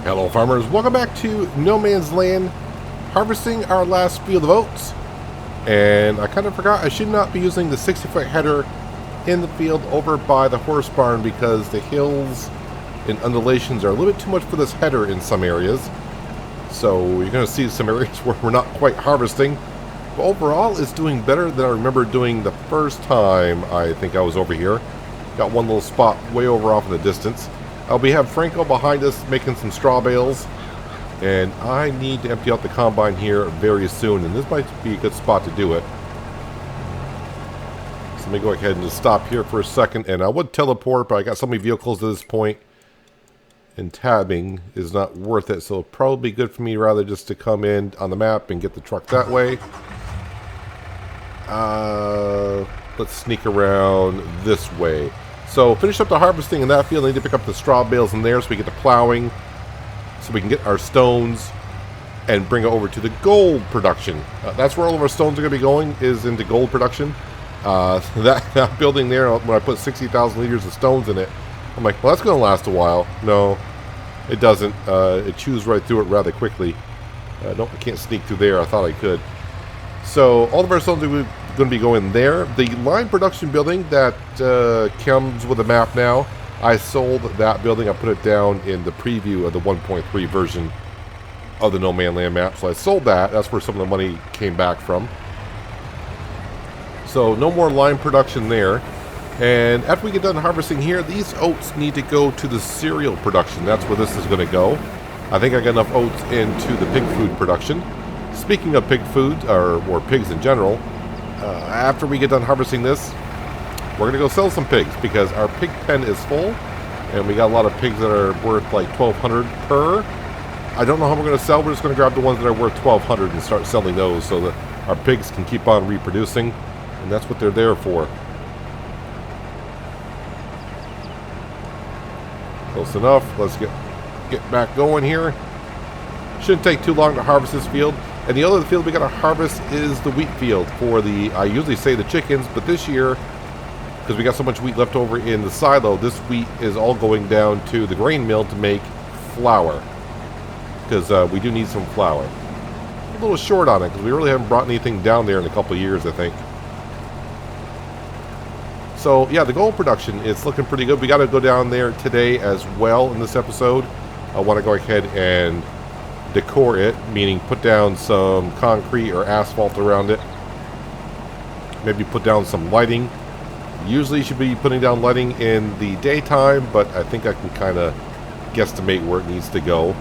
Hello farmers, welcome back to No Man's Land, harvesting our last field of oats. And I kind of forgot I should not be using the 60-foot header in the field over by the horse barn because the hills and undulations are a little bit too much for this header in some areas. So you're going to see some areas where we're not quite harvesting. But overall, it's doing better than I remember doing the first time I think I was over here. Got one little spot way over off in the distance. We have Franco behind us making some straw bales, and I need to empty out the combine here very soon, and this might be a good spot to do it. So let me go ahead and just stop here for a second, and I would teleport, but I got so many vehicles at this point, and tabbing is not worth it, so it'll probably be good for me rather just to come in on the map and get the truck that way. Let's sneak around this way. So finish up the harvesting in that field. I need to pick up the straw bales in there so we get the plowing, so we can get our stones and bring it over to the gold production. That's where all of our stones are going to be going, is into gold production. That building there, when I put 60,000 liters of stones in it, I'm like, well, that's going to last a while. No, it doesn't. It chews right through it rather quickly. Nope, I can't sneak through there. I thought I could. So all of our stones are going to be going there. The line production building that comes with a map now, I sold that building. I put it down in the preview of the 1.3 version of the No Man Land map. So I sold that. That's where some of the money came back from. So no more line production there. And after we get done harvesting here, these oats need to go to the cereal production. That's where this is going to go. I think I got enough oats into the pig food production. Speaking of pig food, or pigs in general, after we get done harvesting this, we're going to go sell some pigs because our pig pen is full and we got a lot of pigs that are worth like $1,200 per. I don't know how we're going to sell. We're just going to grab the ones that are worth $1,200 and start selling those so that our pigs can keep on reproducing, and that's what they're there for. Close enough. Let's get back going here. Shouldn't take too long to harvest this field. And the other field we got to harvest is the wheat field for the, I usually say the chickens, but this year, because we got so much wheat left over in the silo, this wheat is all going down to the grain mill to make flour. Because we do need some flour. A little short on it, because we really haven't brought anything down there in a couple of years, I think. So, yeah, the gold production is looking pretty good. We got to go down there today as well in this episode. I want to go ahead and decor it, meaning put down some concrete or asphalt around it. Maybe put down some lighting. Usually you should be putting down lighting in the daytime, but I think I can kind of guesstimate where it needs to go.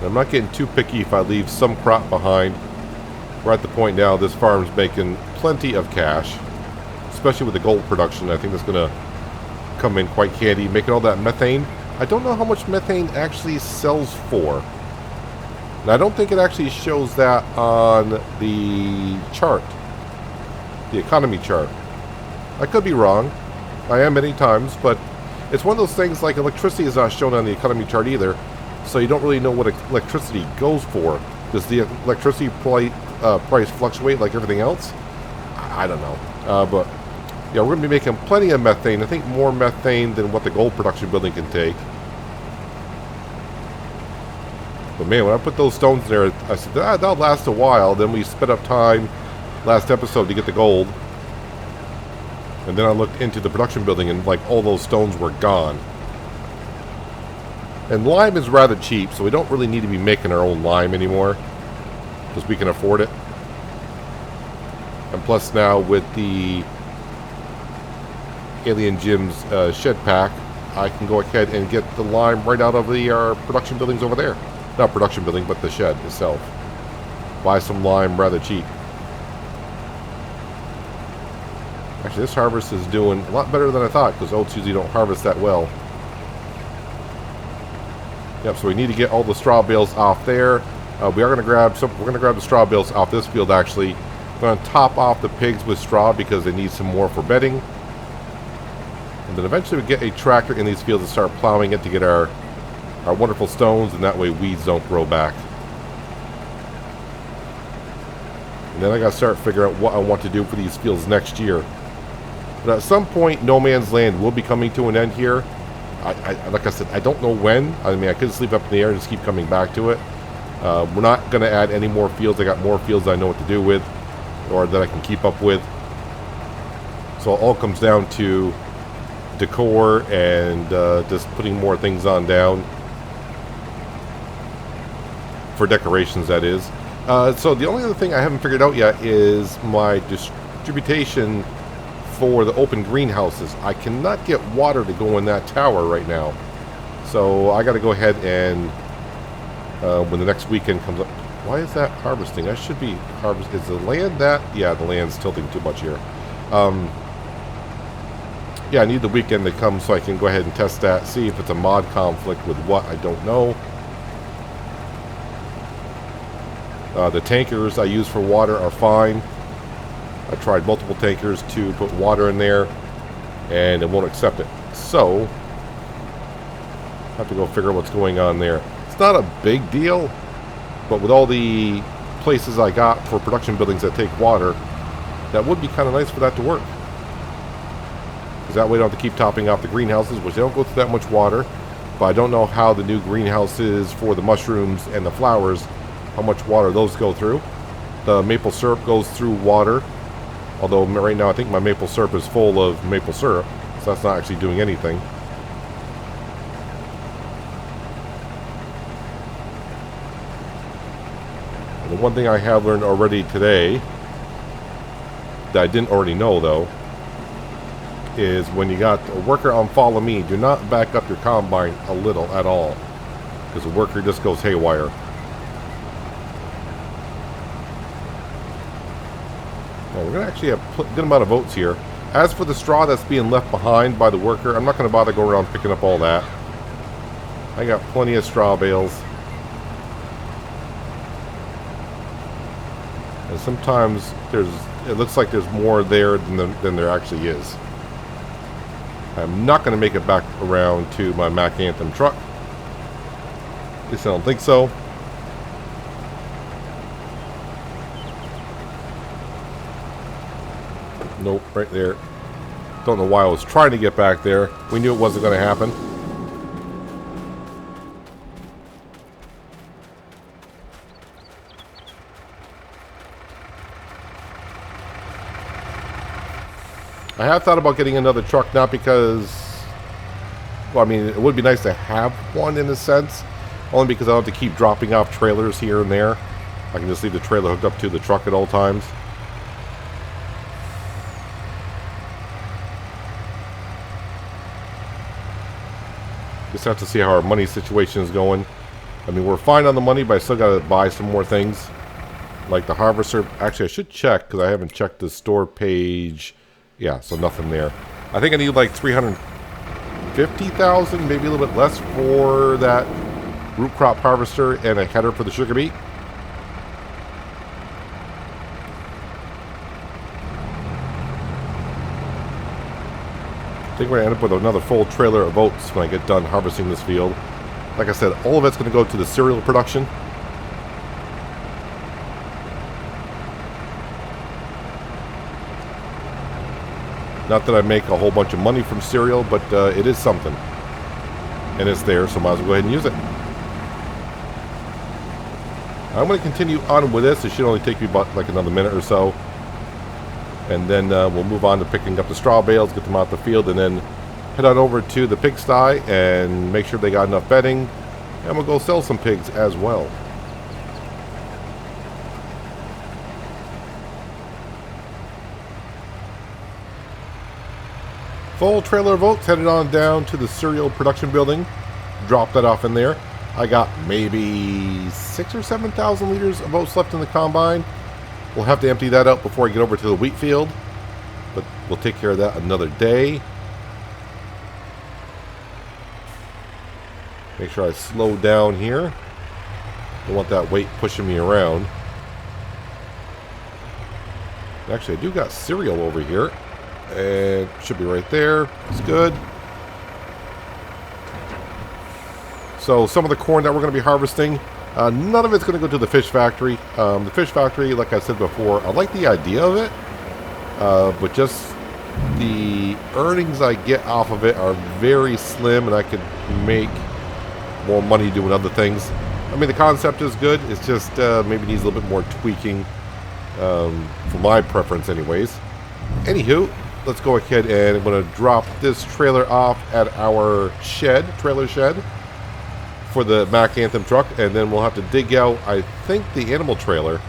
I'm not getting too picky if I leave some crop behind. We're at the point now this farm's making plenty of cash, especially with the gold production. I think that's going to come in quite handy, making all that methane. I don't know how much methane actually sells for. And I don't think it actually shows that on the chart, the economy chart. I could be wrong. I am many times, but it's one of those things like electricity is not shown on the economy chart either, so you don't really know what electricity goes for. Does the electricity price fluctuate like everything else? I don't know. But yeah, we're going to be making plenty of methane. I think more methane than what the gold production building can take. But man, when I put those stones in there, I said, that'll last a while. Then we sped up time last episode to get the gold. And then I looked into the production building and like all those stones were gone. And lime is rather cheap, so we don't really need to be making our own lime anymore, because we can afford it. And plus now with the Alien Gym's shed pack, I can go ahead and get the lime right out of our production buildings over there. Not production building, but the shed itself. Buy some lime rather cheap. Actually, this harvest is doing a lot better than I thought, because oats usually don't harvest that well. Yep, so we need to get all the straw bales off there. We are going to grab some. We're going to grab the straw bales off this field. Actually, we're going to top off the pigs with straw because they need some more for bedding. And then eventually we get a tractor in these fields and start plowing it to get our wonderful stones, and that way weeds don't grow back. And then I got to start figuring out what I want to do for these fields next year. But at some point, No Man's Land will be coming to an end here. like I said, I don't know when. I mean, I could sleep up in the air and just keep coming back to it. We're not going to add any more fields. I got more fields I know what to do with, or that I can keep up with. So it all comes down to decor and just putting more things on down. For decorations, that is. So the only other thing I haven't figured out yet is my distribution for the open greenhouses. I cannot get water to go in that tower right now. So I got to go ahead and when the next weekend comes up. Why is that harvesting? I should be harvest. Is the land that? Yeah, the land's tilting too much here. Yeah, I need the weekend to come so I can go ahead and test that. See if it's a mod conflict with what, I don't know. The tankers I use for water are fine. I tried multiple tankers to put water in there, and it won't accept it. So, I have to go figure out what's going on there. It's not a big deal, but with all the places I got for production buildings that take water, that would be kind of nice for that to work. Because that way I don't have to keep topping off the greenhouses, which they don't go through that much water. But I don't know how the new greenhouses for the mushrooms and the flowers, how much water those go through. The maple syrup goes through water, although right now I think my maple syrup is full of maple syrup, so that's not actually doing anything. And the one thing I have learned already today, that I didn't already know though, is when you got a worker on follow me, do not back up your combine a little at all, because the worker just goes haywire. Well, we're going to actually have a good amount of oats here. As for the straw that's being left behind by the worker, I'm not going to bother going around picking up all that. I got plenty of straw bales. And sometimes it looks like there's more there than there actually is. I'm not going to make it back around to my Mac Anthem truck. At least I don't think so. Nope, right there. Don't know why I was trying to get back there. We knew it wasn't going to happen. I have thought about getting another truck, not because, well, I mean, it would be nice to have one in a sense, only because I don't have to keep dropping off trailers here and there. I can just leave the trailer hooked up to the truck at all times. Just have to see how our money situation is going. I mean, we're fine on the money, but I still got to buy some more things. Like the harvester. Actually, I should check, because I haven't checked the store page. Yeah, so nothing there. I think I need like 350,000, maybe a little bit less for that root crop harvester and a header for the sugar beet. I think we're going to end up with another full trailer of oats when I get done harvesting this field. Like I said, all of it's going to go to the cereal production. Not that I make a whole bunch of money from cereal, but it is something. And it's there, so might as well go ahead and use it. I'm going to continue on with this. It should only take me about like another minute or so. And then we'll move on to picking up the straw bales, get them out the field, and then head on over to the pigsty and make sure they got enough bedding. And we'll go sell some pigs as well. Full trailer of oats headed on down to the cereal production building. Drop that off in there. I got maybe 6,000 or 7,000 liters of oats left in the combine. We'll have to empty that out before I get over to the wheat field, but we'll take care of that another day. Make sure I slow down here. Don't want that weight pushing me around. Actually, I do got cereal over here, and should be right there. It's good. So some of the corn that we're going to be harvesting, none of it's going to go to the fish factory. The fish factory, like I said before, I like the idea of it, but just the earnings I get off of it are very slim, and I could make more money doing other things. I mean, the concept is good. It's just maybe needs a little bit more tweaking for my preference anyways. Anywho, let's go ahead and I'm going to drop this trailer off at our trailer shed for the Mac Anthem truck, and then we'll have to dig out, I think, the animal trailer.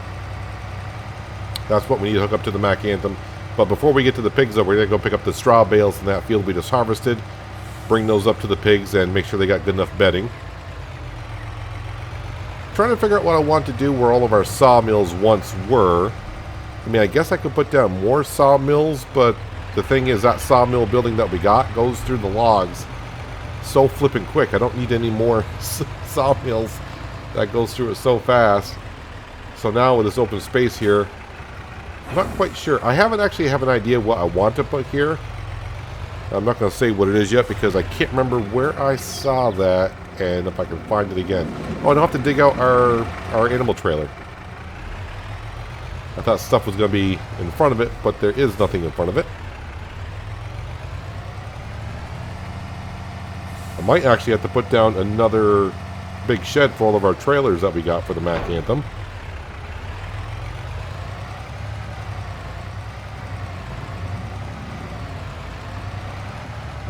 That's what we need to hook up to the Mac Anthem. But before we get to the pigs, though, we're going to go pick up the straw bales in that field we just harvested, bring those up to the pigs, and make sure they got good enough bedding. Trying to figure out what I want to do where all of our sawmills once were. I mean, I guess I could put down more sawmills, but the thing is that sawmill building that we got goes through the logs so flipping quick. I don't need any more sawmills that goes through it so fast. So now with this open space here, I'm not quite sure. I haven't actually have an idea what I want to put here. I'm not going to say what it is yet because I can't remember where I saw that and if I can find it again. Oh, I don't have to dig out our animal trailer. I thought stuff was going to be in front of it, but there is nothing in front of it. I might actually have to put down another big shed for all of our trailers that we got for the Mac Anthem.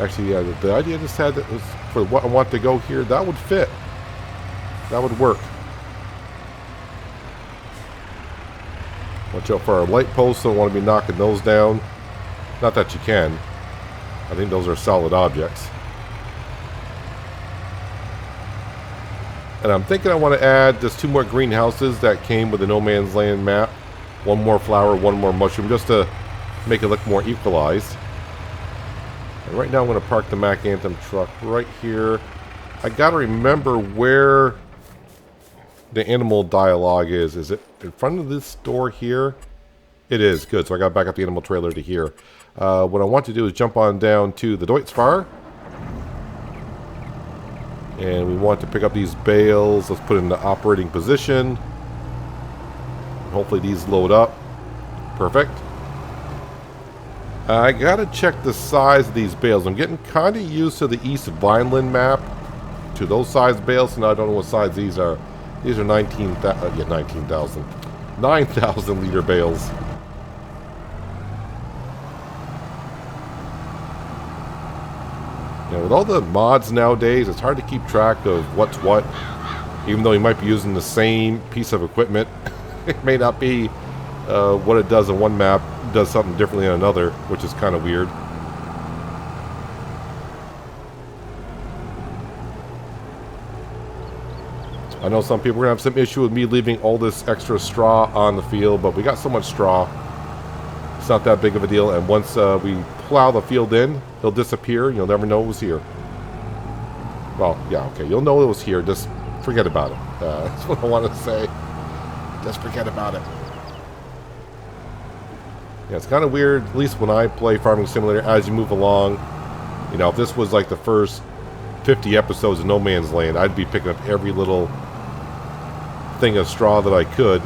Actually, yeah, the idea I just had that was for what I want to go here, that would fit. That would work. Watch out for our light posts, don't want to be knocking those down. Not that you can. I think those are solid objects. And I'm thinking I want to add just 2 more greenhouses that came with the No Man's Land map. 1 more flower, 1 more mushroom, just to make it look more equalized. And right now I'm going to park the Mac Anthem truck right here. I got to remember where the animal dialogue is. Is it in front of this door here? It is. Good. So I got to back up the animal trailer to here. What I want to do is jump on down to the Deutzfahrer. And we want to pick up these bales. Let's put it in the operating position. Hopefully these load up. Perfect. I gotta check the size of these bales. I'm getting kind of used to the East Vineland map, to those size bales, and I don't know what size these are. These are 9,000 liter bales. With all the mods nowadays, it's hard to keep track of what's what. Even though you might be using the same piece of equipment, it may not be what it does in one map does something differently in another, which is kind of weird. I know some people are going to have some issue with me leaving all this extra straw on the field, but we got so much straw, it's not that big of a deal. And once we plow the field in, it'll disappear. You'll never know it was here. Well, yeah, okay, you'll know it was here. Just forget about it. That's what I want to say. Just forget about it. Yeah, it's kind of weird, at least when I play Farming Simulator, as you move along. If this was like the first 50 episodes of No Man's Land, I'd be picking up every little thing of straw that I could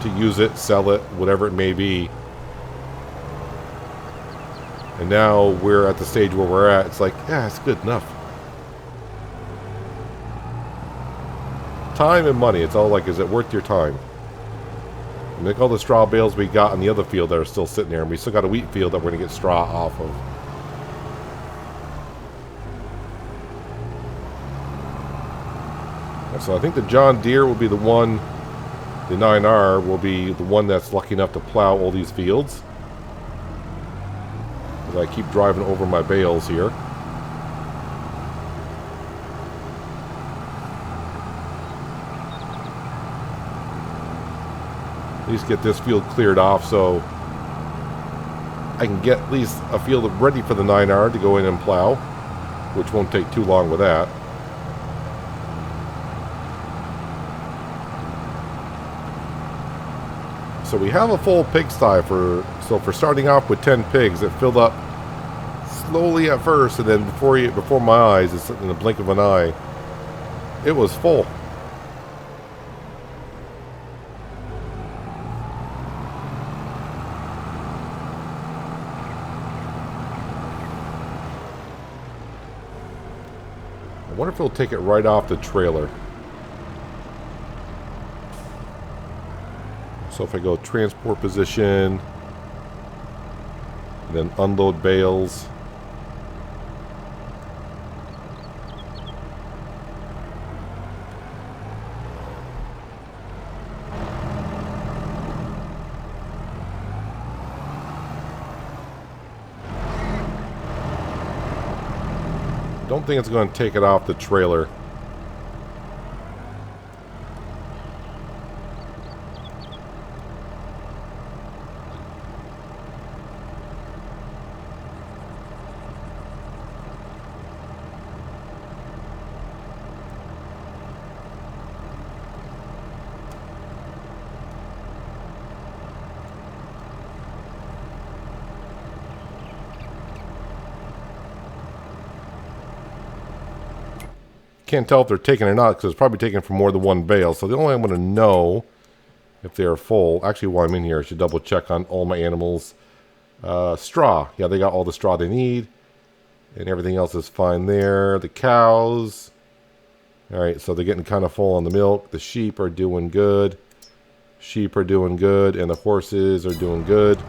to use it, sell it, whatever it may be. And now we're at the stage where we're at. It's like, yeah, it's good enough. Time and money. It's all like, is it worth your time? And look at all the straw bales we got on the other field that are still sitting there. And we still got a wheat field that we're going to get straw off of. So I think the John Deere will be the one, the 9R will be the one that's lucky enough to plow all these fields. As I keep driving over my bales here. At least get this field cleared off so I can get at least a field ready for the 9R to go in and plow, which won't take too long with that. So we have a full pigsty for starting off with 10 pigs. It filled up slowly at first, and then before my eyes, it's in the blink of an eye, it was full. wonder if it'll take it right off the trailer. So if I go transport position, and then unload bales. Don't think it's going to take it off the trailer. Can't tell if they're taking it or not because it's probably taken from more than one bale. So the only way I'm going to know if they are full, actually while I'm in here, I should double check on all my animals. Straw. Yeah, they got all the straw they need. And everything else is fine there. The cows. Alright, so they're getting kind of full on the milk. The sheep are doing good. Sheep are doing good. And the horses are doing good.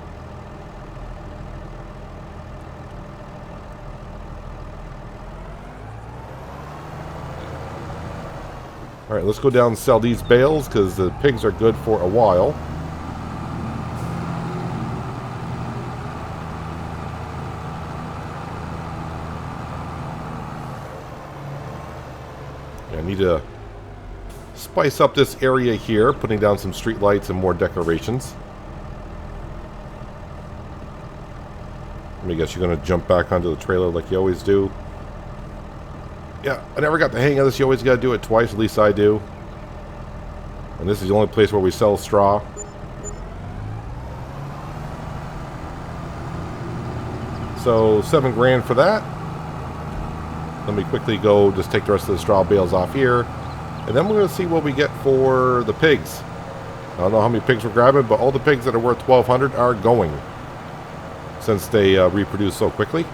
Alright, let's go down and sell these bales because the pigs are good for a while. I need to spice up this area here, putting down some street lights and more decorations. I guess you're going to jump back onto the trailer like you always do. Yeah, I never got the hang of this. You always got to do it twice, at least I do. And this is the only place where we sell straw. So, $7 grand for that. Let me quickly go just take the rest of the straw bales off here. And then we're going to see what we get for the pigs. I don't know how many pigs we're grabbing, but all the pigs that are worth $1,200 are going. Since they reproduce so quickly.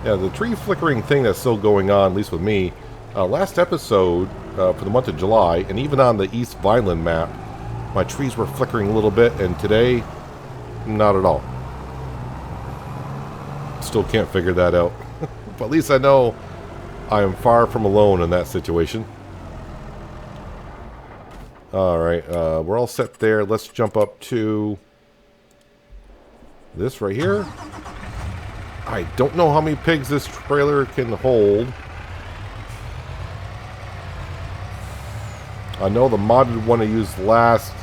Yeah, the tree flickering thing that's still going on, at least with me. Last episode, for the month of July, and even on the East Vineland map, my trees were flickering a little bit, and today, not at all. Still can't figure that out. But at least I know I am far from alone in that situation. Alright, we're all set there. Let's jump up to this right here. I don't know how many pigs this trailer can hold. I know the modded one I used last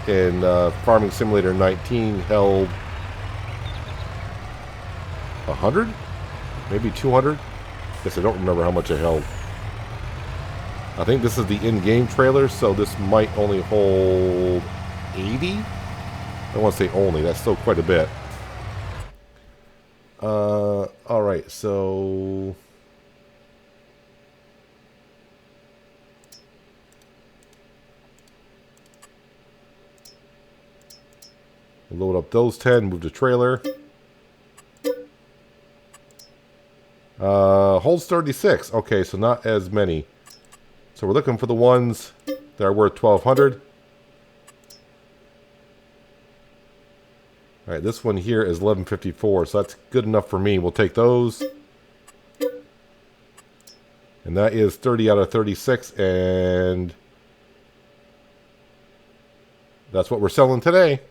in Farming Simulator 19 held 100? Maybe 200? Guess I don't remember how much it held. I think this is the in-game trailer, so this might only hold 80? I don't want to say only, that's still quite a bit. Alright, so... load up those 10, move the trailer. Holds 36. Okay, so not as many. So we're looking for the ones that are worth 1,200. Alright, this one here is 1154, so that's good enough for me. We'll take those. And that is 30 out of 36, and that's what we're selling today.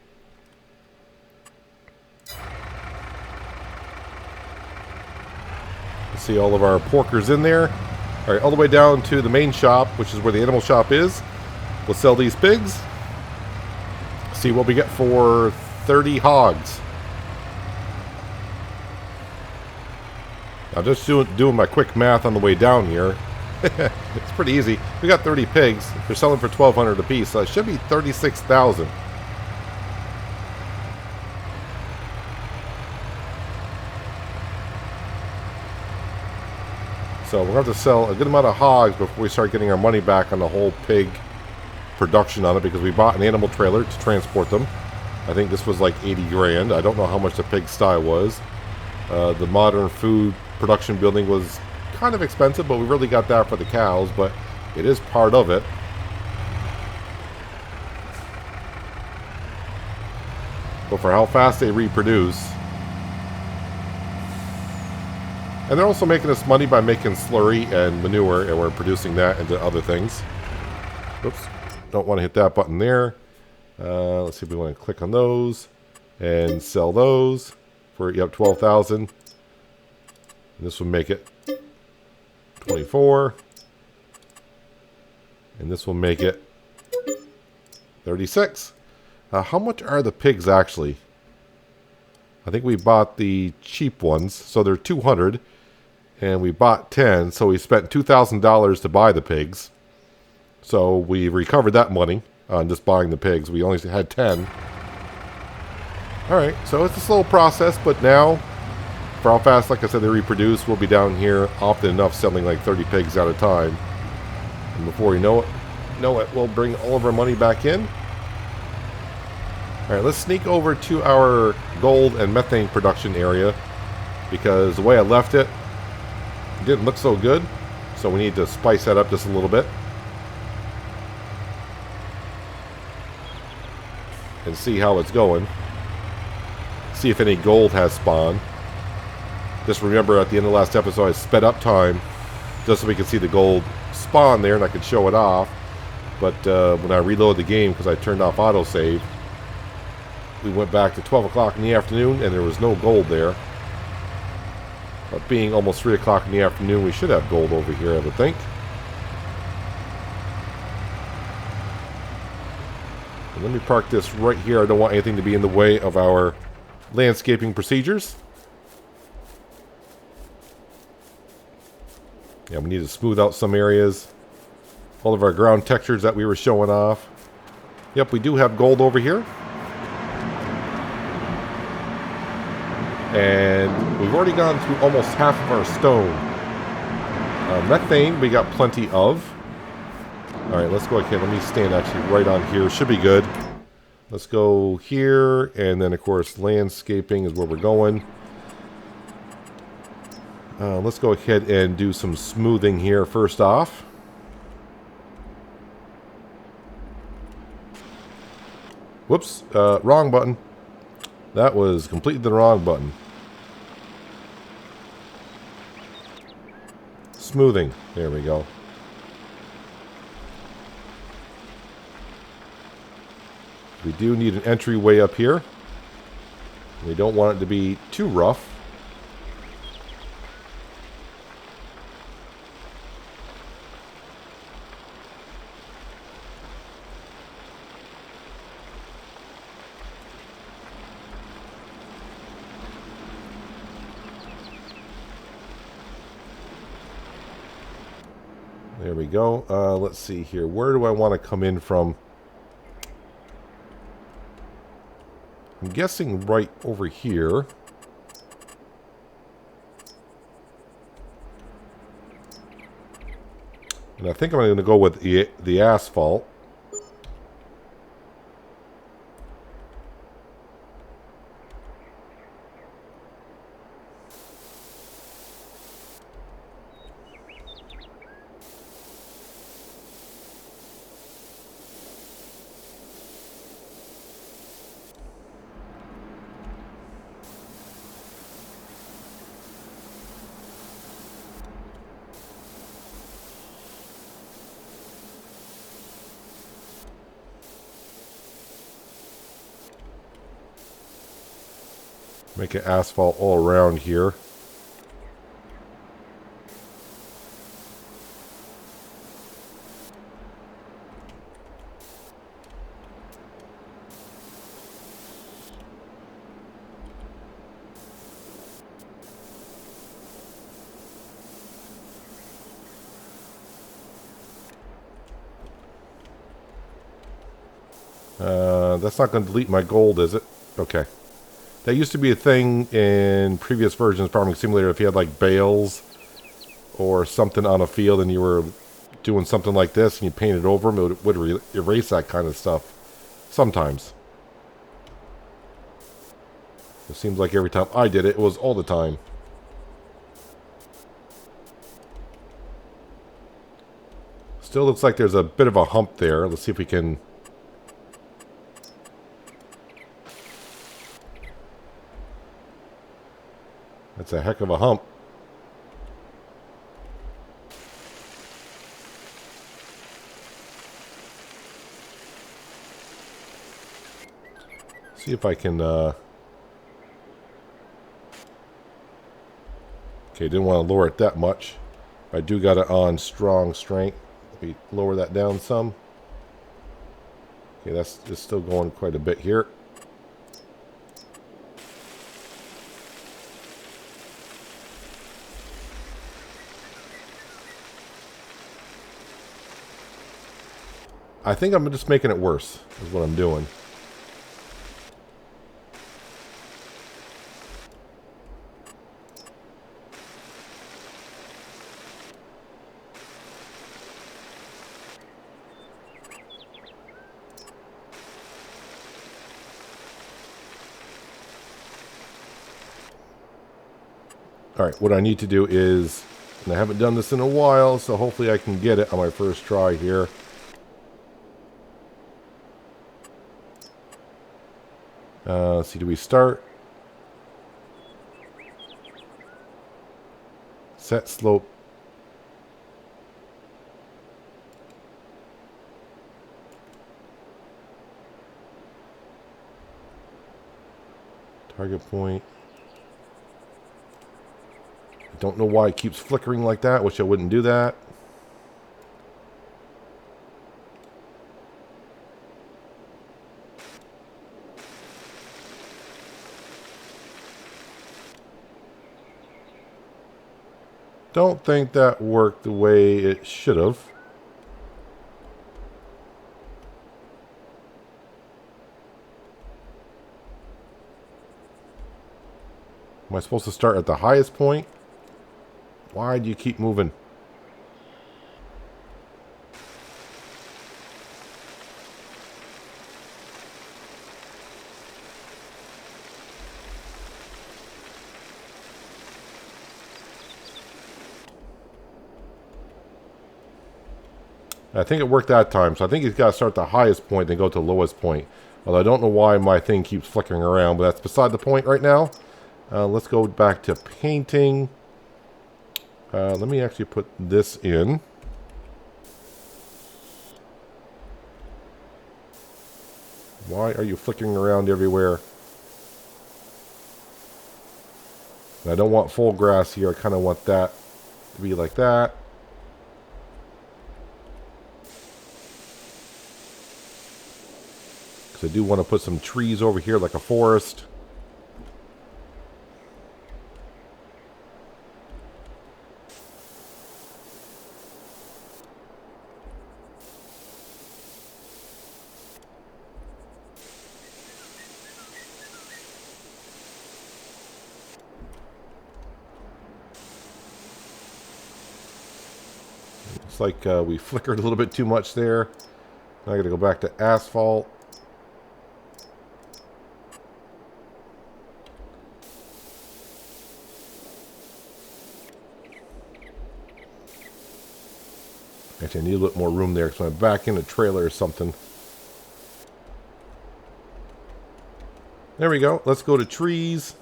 See all of our porkers in there. Alright, all the way down to the main shop, which is where the animal shop is. We'll sell these pigs. See what we get for 30 hogs. Now just doing my quick math on the way down here. It's pretty easy. We got 30 pigs. They're selling for $1,200 a piece, so it should be 36,000. So we're going to have to sell a good amount of hogs before we start getting our money back on the whole pig production on it, because we bought an animal trailer to transport them. I think this was like 80 grand. I don't know how much the pigsty was. The modern food production building was kind of expensive, but we really got that for the cows, but it is part of it. But for how fast they reproduce. And they're also making us money by making slurry and manure, and we're producing that into other things. Oops, don't want to hit that button there. Let's see if we want to click on those and sell those for, yep, 12,000. And this will make it 24. And this will make it 36. How much are the pigs actually? I think we bought the cheap ones, so they're 200. And we bought 10, so we spent $2,000 to buy the pigs. So we recovered that money on just buying the pigs. We only had 10. Alright, so it's a slow process, but now, for how fast, like I said, they reproduce, we'll be down here often enough selling like 30 pigs at a time. And before you know it, we'll bring all of our money back in. Alright, let's sneak over to our gold and methane production area, because the way I left it didn't look so good, so we need to spice that up just a little bit and see how it's going, see if any gold has spawned. Just remember, at the end of the last episode I sped up time just so we could see the gold spawn there and I could show it off, but when I reloaded the game, because I turned off autosave, we went back to 12 o'clock in the afternoon and there was no gold there. But being almost 3 o'clock in the afternoon, we should have gold over here, I would think. And let me park this right here. I don't want anything to be in the way of our landscaping procedures. Yeah, we need to smooth out some areas. All of our ground textures that we were showing off. Yep, we do have gold over here. And we've already gone through almost half of our stone. Methane, we got plenty of. Alright, let's go ahead. Let me stand actually right on here. Should be good. Let's go here. And then, of course, landscaping is where we're going. Let's go ahead and do some smoothing here first off. Whoops. Wrong button. That was completely the wrong button. Smoothing. There we go. We do need an entryway up here. We don't want it to be too rough. There we go. Let's see here. Where do I want to come in from? I'm guessing right over here. And I think I'm going to go with the asphalt. Make it asphalt all around here. That's not going to delete my gold, is it? Okay. That used to be a thing in previous versions of Farming Simulator. If you had like bales or something on a field and you were doing something like this and you painted over them, it would erase that kind of stuff sometimes. It seems like every time I did it, it was all the time. Still looks like there's a bit of a hump there. Let's see if we can... That's a heck of a hump. See if I can... Okay, didn't want to lower it that much. I do got it on strong strength. Let me lower that down some. Okay, that's just still going quite a bit here. I think I'm just making it worse, is what I'm doing. Alright, what I need to do is, and I haven't done this in a while, so hopefully I can get it on my first try here. Let's see, do we start? Set slope. Target point. I don't know why it keeps flickering like that. Wish I wouldn't do that. Don't think that worked the way it should have. Am I supposed to start at the highest point? Why do you keep moving? I think it worked that time, so I think he's got to start at the highest point, then go to the lowest point. Although I don't know why my thing keeps flickering around, but that's beside the point right now. Let's go back to painting. Let me actually put this in. Why are you flickering around everywhere? And I don't want full grass here. I kind of want that to be like that. Because I do want to put some trees over here like a forest. Like we flickered a little bit too much there. Now I gotta go back to asphalt. Actually, I need a little more room there because I'm back in a trailer or something. There we go. Let's go to trees.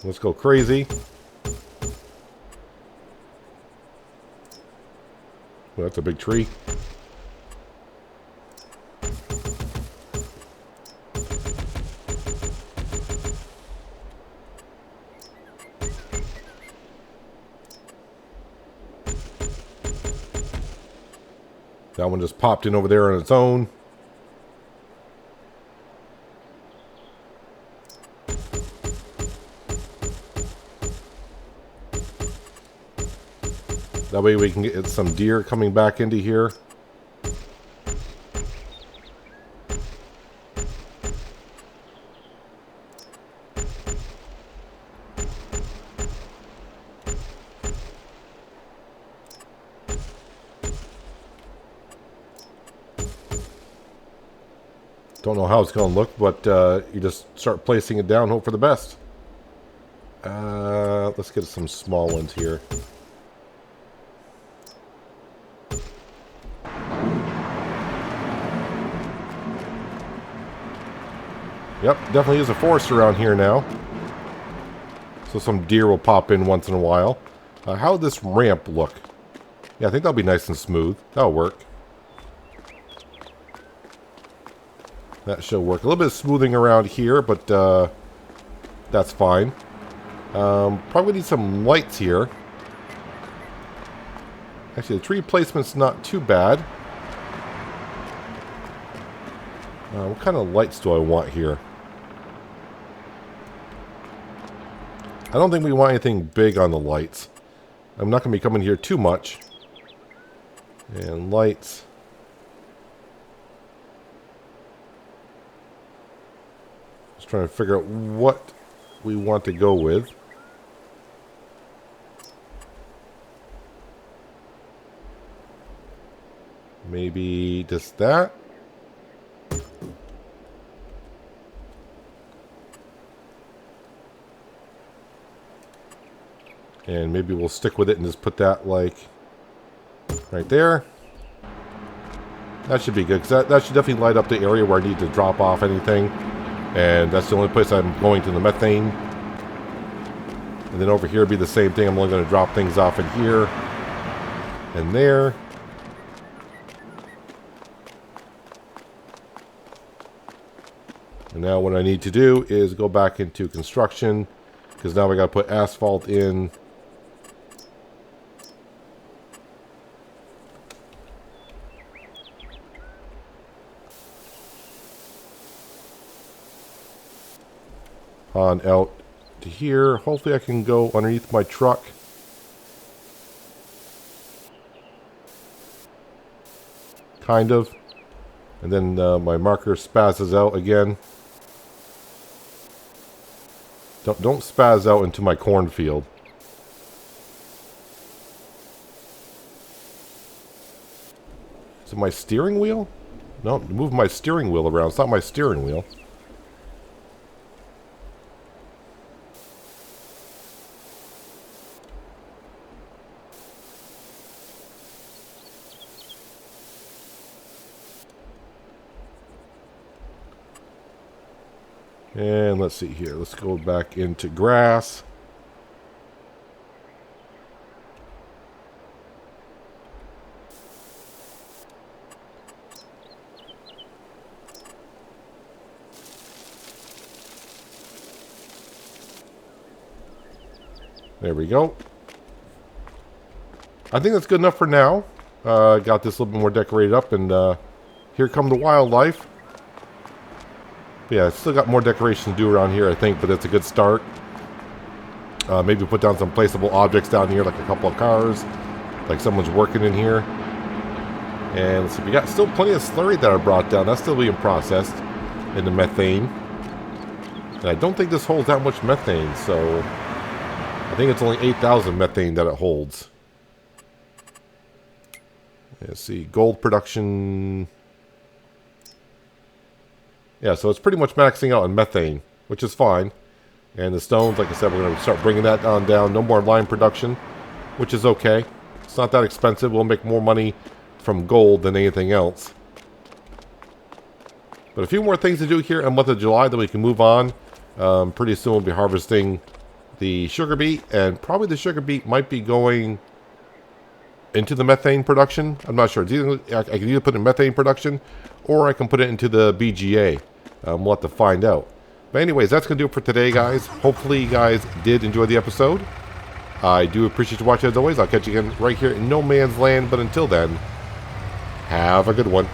Let's go crazy. Well, that's a big tree. That one just popped in over there on its own. That way we can get some deer coming back into here. Don't know how it's going to look, but you just start placing it down, hope for the best. Let's get some small ones here. Yep, definitely is a forest around here now. So some deer will pop in once in a while. How would this ramp look? Yeah, I think that'll be nice and smooth. That'll work. That should work. A little bit of smoothing around here, but that's fine. Probably need some lights here. Actually, the tree placement's not too bad. What kind of lights do I want here? I don't think we want anything big on the lights. I'm not going to be coming here too much. And lights. Just trying to figure out what we want to go with. Maybe just that. And maybe we'll stick with it and just put that like right there. That should be good, because that should definitely light up the area where I need to drop off anything. And that's the only place I'm going to the methane. And then over here would be the same thing. I'm only going to drop things off in here and there. And now what I need to do is go back into construction, because now we got to put asphalt in. On out to here. Hopefully I can go underneath my truck. Kind of. And then my marker spazzes out again. Don't spaz out into my cornfield. Is it my steering wheel? No, move my steering wheel around. It's not my steering wheel. And let's see here. Let's go back into grass. There we go. I think that's good enough for now. Got this a little bit more decorated up, and here come the wildlife. But yeah, still got more decoration to do around here, I think, but it's a good start. Maybe put down some placeable objects down here, like a couple of cars, like someone's working in here. And let's see, we got still plenty of slurry that I brought down. That's still being processed in the methane. And I don't think this holds that much methane, so I think it's only 8,000 methane that it holds. Let's see, gold production. Yeah, so it's pretty much maxing out on methane, which is fine. And the stones, like I said, we're going to start bringing that on down. No more lime production, which is okay. It's not that expensive. We'll make more money from gold than anything else. But a few more things to do here in the month of July, then we can move on. Pretty soon we'll be harvesting the sugar beet, and probably the sugar beet might be going into the methane production. I'm not sure. It's either, I can either put it in methane production, or I can put it into the BGA. We'll have to find out. But anyways, that's going to do it for today, guys. Hopefully you guys did enjoy the episode. I do appreciate you watching as always. I'll catch you again right here in No Man's Land. But until then, have a good one.